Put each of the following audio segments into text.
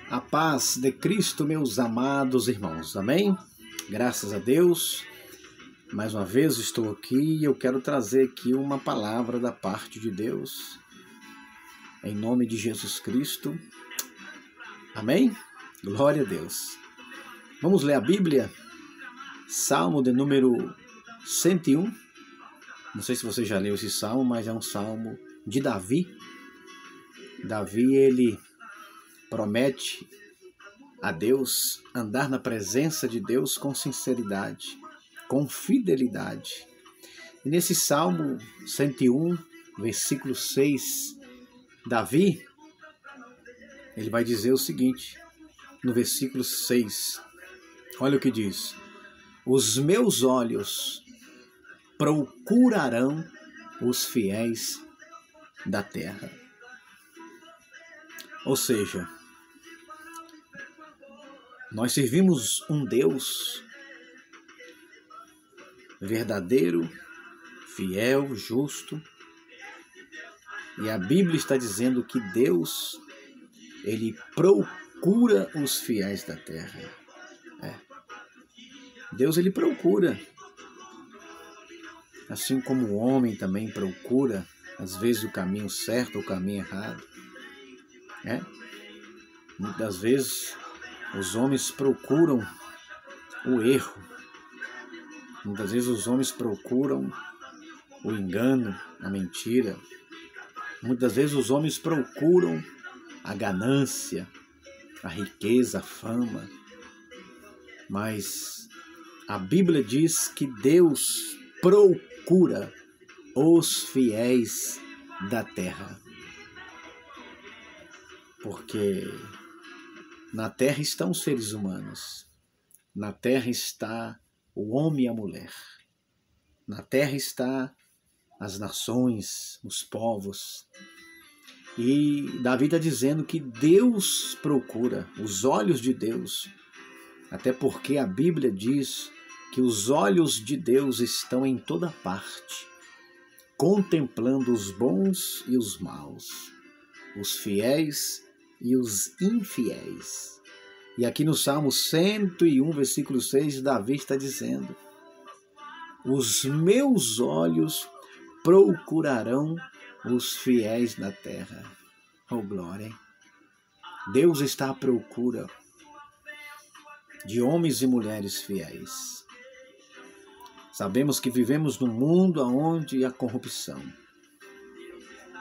A paz de Cristo, meus amados irmãos. Amém? Graças a Deus. Mais uma vez estou aqui e eu quero trazer aqui uma palavra da parte de Deus. Em nome de Jesus Cristo. Amém? Glória a Deus. Vamos ler a Bíblia? Salmo de número 101. Não sei se você já leu esse salmo, mas é um salmo de Davi. Davi, ele promete a Deus andar na presença de Deus com sinceridade, com fidelidade. E nesse Salmo 101, versículo 6, Davi, ele vai dizer o seguinte, no versículo 6, olha o que diz: os meus olhos procurarão os fiéis da terra. Ou seja, nós servimos um Deus verdadeiro, fiel, justo. E a Bíblia está dizendo que Deus, ele procura os fiéis da terra. Deus, ele procura. Assim como o homem também procura, às vezes, o caminho certo ou o caminho errado. Muitas vezes os homens procuram o erro. Muitas vezes os homens procuram o engano, a mentira. Muitas vezes os homens procuram a ganância, a riqueza, a fama. Mas a Bíblia diz que Deus procura os fiéis da terra. Porque na terra estão os seres humanos. Na terra está o homem e a mulher. Na terra está as nações, os povos. E Davi está dizendo que Deus procura, os olhos de Deus. Até porque a Bíblia diz que os olhos de Deus estão em toda parte, contemplando os bons e os maus, os fiéis e os infiéis. E aqui no Salmo 101, versículo 6, Davi está dizendo: os meus olhos procurarão os fiéis da terra. Oh, glória, hein? Deus está à procura de homens e mulheres fiéis. Sabemos que vivemos num mundo onde a corrupção,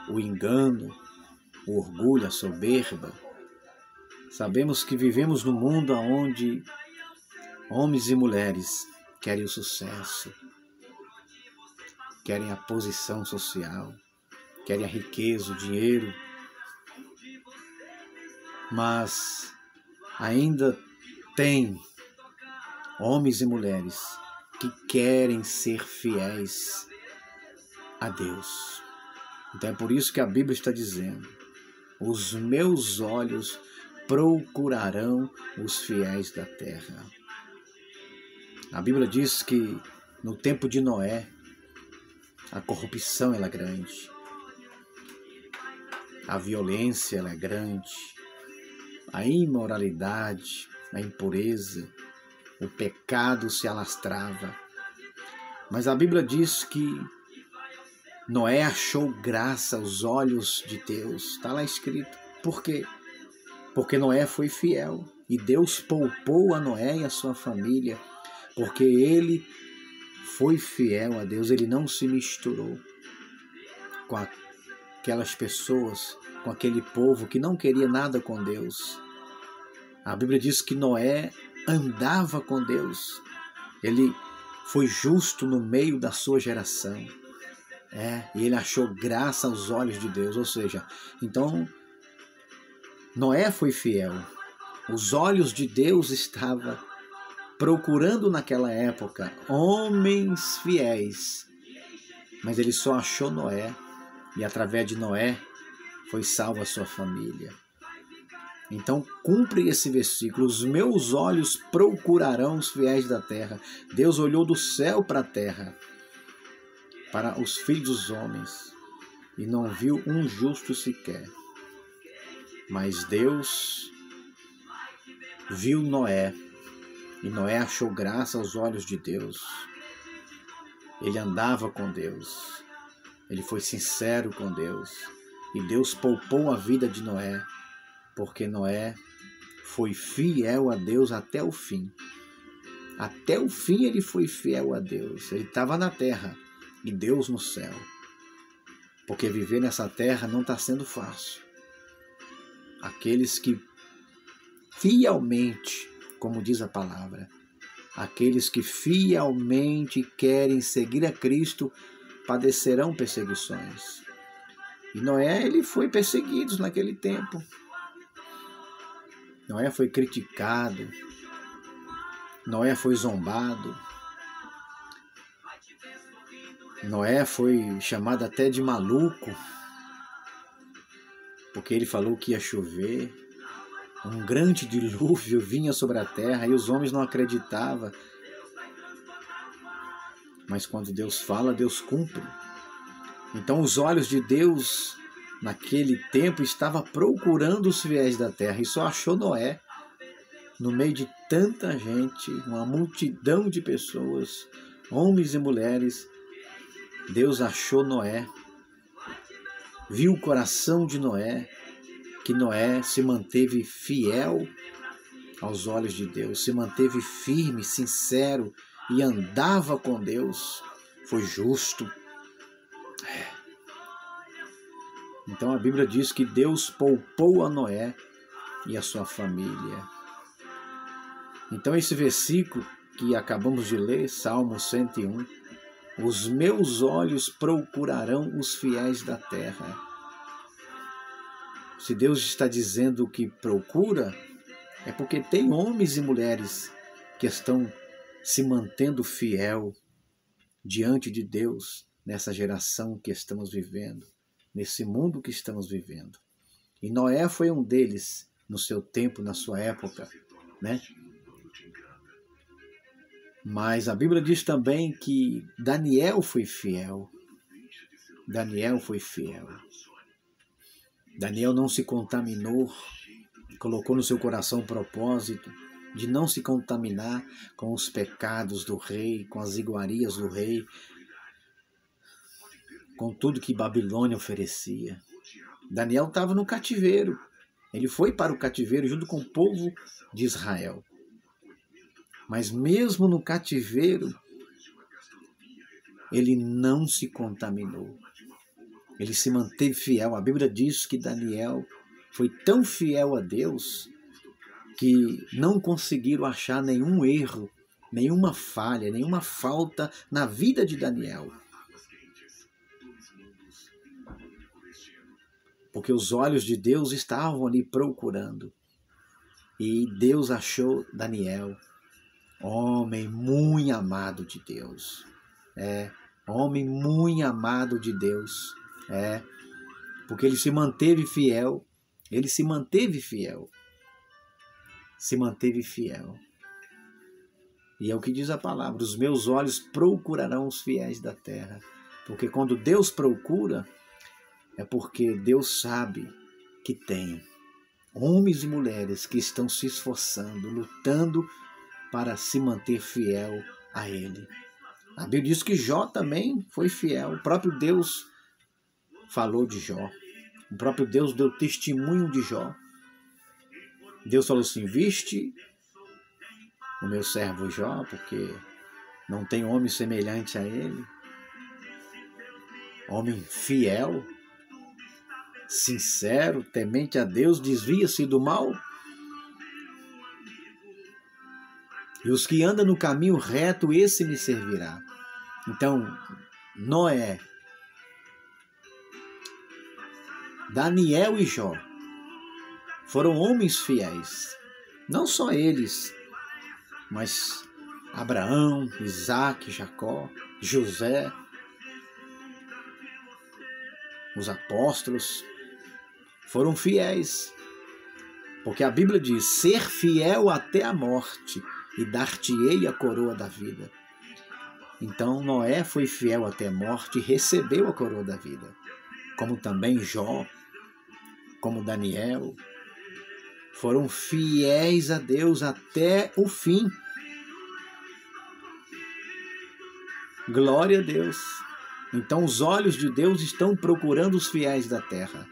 o engano, o orgulho, a soberba. Sabemos que vivemos num mundo onde homens e mulheres querem o sucesso, querem a posição social, querem a riqueza, o dinheiro. Mas ainda tem homens e mulheres que querem ser fiéis a Deus. Então é por isso que a Bíblia está dizendo: os meus olhos procurarão os fiéis da terra. A Bíblia diz que no tempo de Noé, a corrupção ela é grande, a violência ela é grande, a imoralidade, a impureza, o pecado se alastrava. Mas a Bíblia diz que Noé achou graça aos olhos de Deus. Está lá escrito. Por quê? Porque Noé foi fiel e Deus poupou a Noé e a sua família, porque ele foi fiel a Deus, ele não se misturou com aquelas pessoas, com aquele povo que não queria nada com Deus. A Bíblia diz que Noé andava com Deus, ele foi justo no meio da sua geração, e ele achou graça aos olhos de Deus, ou seja, então Noé foi fiel, os olhos de Deus estavam procurando naquela época homens fiéis, mas ele só achou Noé, e através de Noé foi salva a sua família. Então cumpre esse versículo: os meus olhos procurarão os fiéis da terra. Deus olhou do céu para a terra, para os filhos dos homens, e não viu um justo sequer. Mas Deus viu Noé, e Noé achou graça aos olhos de Deus. Ele andava com Deus, ele foi sincero com Deus, e Deus poupou a vida de Noé, porque Noé foi fiel a Deus até o fim. Até o fim ele foi fiel a Deus. Ele estava na terra e Deus no céu. Porque viver nessa terra não está sendo fácil. Aqueles que fielmente, como diz a palavra, aqueles que fielmente querem seguir a Cristo padecerão perseguições. E Noé, ele foi perseguido naquele tempo. Noé foi criticado. Noé foi zombado. Noé foi chamado até de maluco, porque ele falou que ia chover. Um grande dilúvio vinha sobre a terra e os homens não acreditavam. Mas quando Deus fala, Deus cumpre. Então os olhos de Deus naquele tempo estavam procurando os fiéis da terra e só achou Noé. No meio de tanta gente, uma multidão de pessoas, homens e mulheres, Deus achou Noé, viu o coração de Noé, que Noé se manteve fiel aos olhos de Deus, se manteve firme, sincero e andava com Deus, foi justo. Então a Bíblia diz que Deus poupou a Noé e a sua família. Então esse versículo que acabamos de ler, Salmo 101, os meus olhos procurarão os fiéis da terra. Se Deus está dizendo que procura, é porque tem homens e mulheres que estão se mantendo fiel diante de Deus nessa geração que estamos vivendo, nesse mundo que estamos vivendo. E Noé foi um deles no seu tempo, na sua época, né? Mas a Bíblia diz também que Daniel foi fiel. Daniel foi fiel. Daniel não se contaminou, colocou no seu coração o propósito de não se contaminar com os pecados do rei, com as iguarias do rei, com tudo que Babilônia oferecia. Daniel estava no cativeiro. Ele foi para o cativeiro junto com o povo de Israel. Mas mesmo no cativeiro, ele não se contaminou. Ele se manteve fiel. A Bíblia diz que Daniel foi tão fiel a Deus que não conseguiram achar nenhum erro, nenhuma falha, nenhuma falta na vida de Daniel. Porque os olhos de Deus estavam ali procurando. E Deus achou Daniel. Homem muito amado de Deus. Homem muito amado de Deus. Porque ele se manteve fiel. Ele se manteve fiel. Se manteve fiel. E é o que diz a palavra. Os meus olhos procurarão os fiéis da terra. Porque quando Deus procura, é porque Deus sabe que tem homens e mulheres que estão se esforçando, lutando para se manter fiel a Ele. A Bíblia diz que Jó também foi fiel. O próprio Deus falou de Jó. O próprio Deus deu testemunho de Jó. Deus falou assim, viste o meu servo Jó, porque não tem homem semelhante a ele. Homem fiel, sincero, temente a Deus, desvia-se do mal. E os que andam no caminho reto, esse me servirá. Então, Noé, Daniel e Jó foram homens fiéis. Não só eles, mas Abraão, Isaac, Jacó, José, os apóstolos foram fiéis. Porque a Bíblia diz, ser fiel até a morte e dar-te-ei a coroa da vida. Então Noé foi fiel até a morte e recebeu a coroa da vida. Como também Jó, como Daniel. foram fiéis a Deus até o fim. Glória a Deus. Então os olhos de Deus estão procurando os fiéis da terra.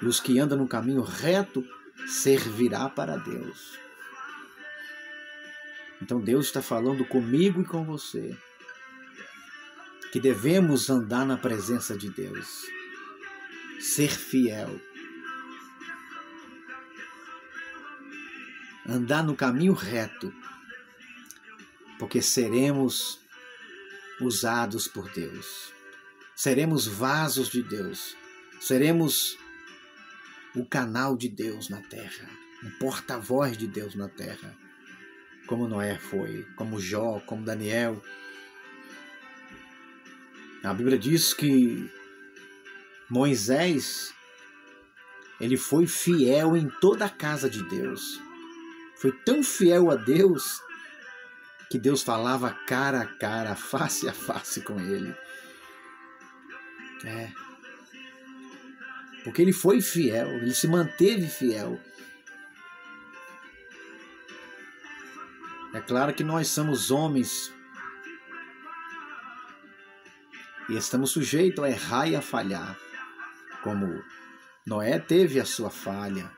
E os que andam no caminho reto servirá para Deus. Então Deus está falando comigo e com você que devemos andar na presença de Deus, ser fiel, andar no caminho reto, porque seremos usados por Deus, seremos vasos de Deus, seremos o canal de Deus na terra, um porta-voz de Deus na terra, como Noé foi, como Jó, como Daniel. A Bíblia diz que Moisés, ele foi fiel em toda a casa de Deus. Foi tão fiel a Deus que Deus falava cara a cara, face a face com ele. Porque ele foi fiel, ele se manteve fiel. É claro que nós somos homens e estamos sujeitos a errar e a falhar, como Noé teve a sua falha,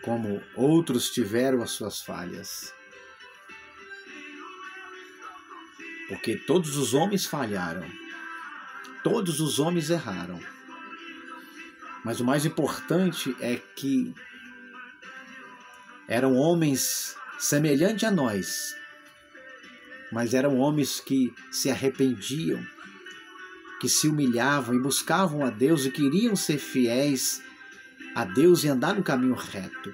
como outros tiveram as suas falhas. Porque todos os homens falharam, todos os homens erraram. Mas o mais importante é que eram homens semelhantes a nós, mas eram homens que se arrependiam, que se humilhavam e buscavam a Deus e queriam ser fiéis a Deus e andar no caminho reto.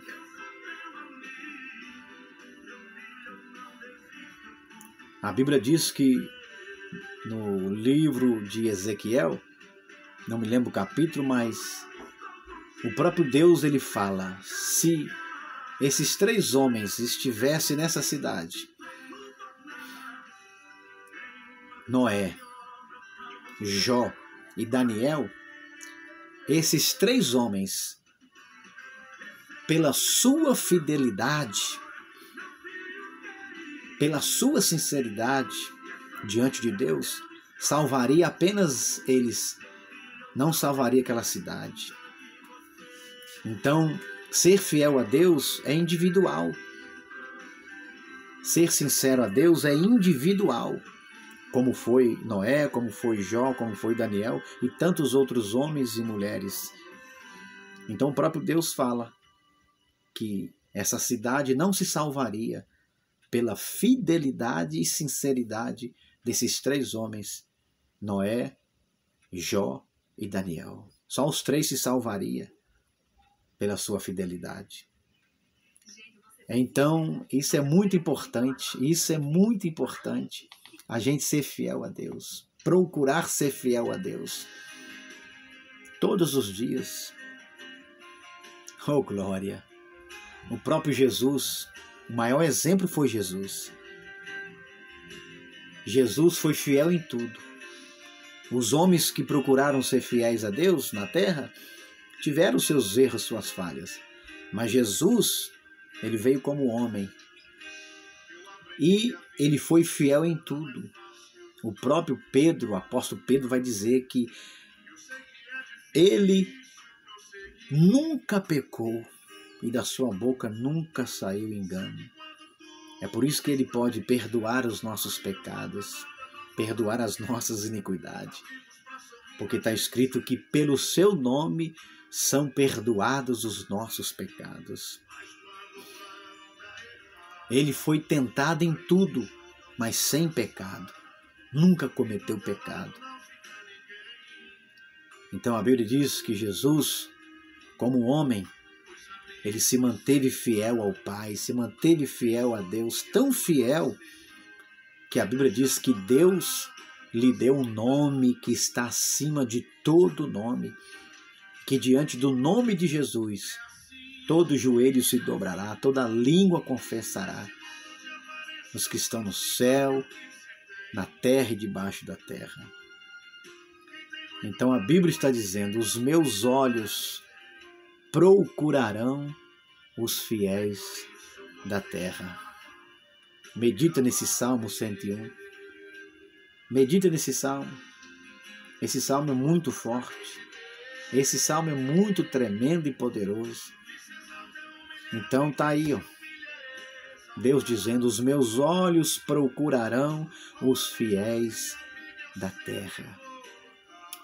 A Bíblia diz que no livro de Ezequiel, não me lembro o capítulo, mas o próprio Deus ele fala: se esses 3 homens estivessem nessa cidade, Noé, Jó e Daniel, esses 3 homens, pela sua fidelidade, pela sua sinceridade diante de Deus, salvaria apenas eles, não salvaria aquela cidade. Então, ser fiel a Deus é individual. Ser sincero a Deus é individual. Como foi Noé, como foi Jó, como foi Daniel e tantos outros homens e mulheres. Então o próprio Deus fala que essa cidade não se salvaria pela fidelidade e sinceridade desses 3 homens, Noé, Jó e Daniel. Só os 3 se salvaria pela sua fidelidade. Então, isso é muito importante, a gente ser fiel a Deus, procurar ser fiel a Deus, todos os dias. Oh, glória! O próprio Jesus, o maior exemplo foi Jesus. Jesus foi fiel em tudo. Os homens que procuraram ser fiéis a Deus na terra tiveram seus erros, suas falhas. Mas Jesus, ele veio como homem. E ele foi fiel em tudo. O próprio Pedro, o apóstolo Pedro, vai dizer que ele nunca pecou e da sua boca nunca saiu engano. É por isso que ele pode perdoar os nossos pecados, perdoar as nossas iniquidades. Porque está escrito que pelo seu nome são perdoados os nossos pecados. Ele foi tentado em tudo, mas sem pecado. Nunca cometeu pecado. Então a Bíblia diz que Jesus, como homem, ele se manteve fiel ao Pai, se manteve fiel a Deus, tão fiel que a Bíblia diz que Deus lhe deu um nome que está acima de todo nome, que diante do nome de Jesus, todo joelho se dobrará, toda língua confessará, os que estão no céu, na terra e debaixo da terra. Então a Bíblia está dizendo: os meus olhos procurarão os fiéis da terra. Medita nesse Salmo 101. Medita nesse Salmo. Esse Salmo é muito forte. Esse Salmo é muito tremendo e poderoso. Então tá aí, ó. Deus dizendo: os meus olhos procurarão os fiéis da terra.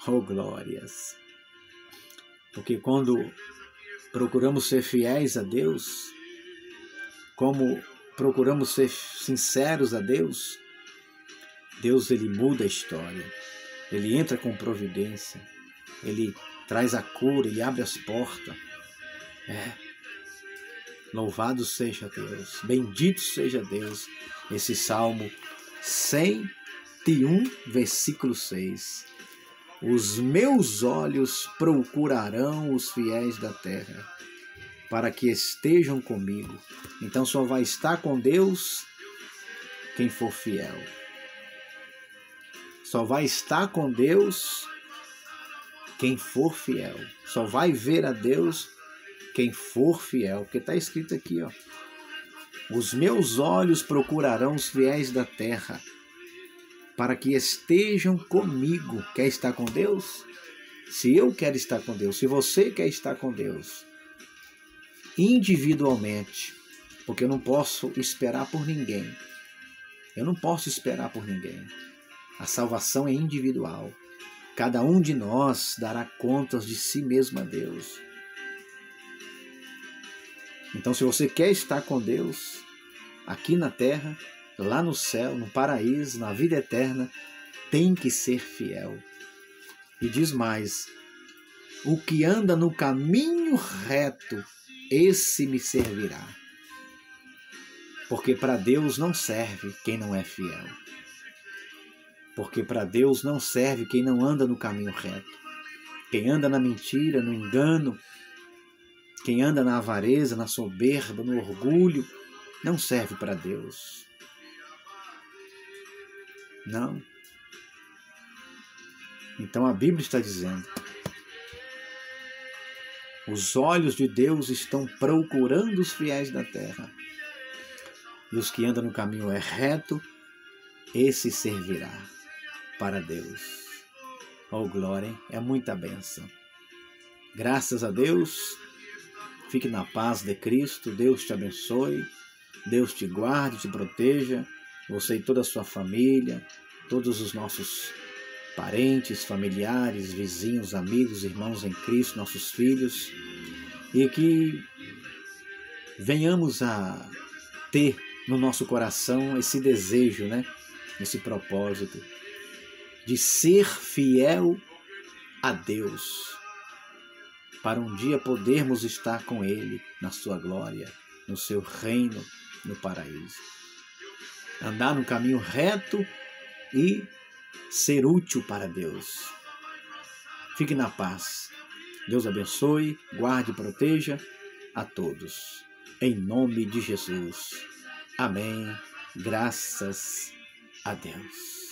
Oh, glórias! Porque quando procuramos ser fiéis a Deus, como procuramos ser sinceros a Deus, Deus, ele muda a história. Ele entra com providência. Ele traz a cura, ele abre as portas. Louvado seja Deus, bendito seja Deus. Esse Salmo 101, versículo 6. Os meus olhos procurarão os fiéis da terra, para que estejam comigo. Então só vai estar com Deus quem for fiel. Só vai estar com Deus quem for fiel. Só vai ver a Deus quem for fiel. Porque está escrito aqui, ó. Os meus olhos procurarão os fiéis da terra, para que estejam comigo. Quer estar com Deus? Se eu quero estar com Deus, se você quer estar com Deus, individualmente, porque eu não posso esperar por ninguém. Eu não posso esperar por ninguém. A salvação é individual. Cada um de nós dará contas de si mesmo a Deus. Então, se você quer estar com Deus, aqui na terra, lá no céu, no paraíso, na vida eterna, tem que ser fiel. E diz mais: o que anda no caminho reto, esse me servirá. Porque para Deus não serve quem não é fiel. Porque para Deus não serve quem não anda no caminho reto. Quem anda na mentira, no engano, quem anda na avareza, na soberba, no orgulho, não serve para Deus. Não. Então a Bíblia está dizendo: os olhos de Deus estão procurando os fiéis da terra. E os que andam no caminho reto, esse servirá para Deus. Oh, glória, hein? É muita bênção. Graças a Deus. Fique na paz de Cristo. Deus te abençoe. Deus te guarde, te proteja. Você e toda a sua família, todos os nossos parentes, familiares, vizinhos, amigos, irmãos em Cristo, nossos filhos. E que venhamos a ter no nosso coração esse desejo, esse propósito de ser fiel a Deus, para um dia podermos estar com Ele na sua glória, no seu reino, no paraíso. Andar no caminho reto e ser útil para Deus. Fique na paz. Deus abençoe, guarde e proteja a todos. Em nome de Jesus. Amém. Graças a Deus.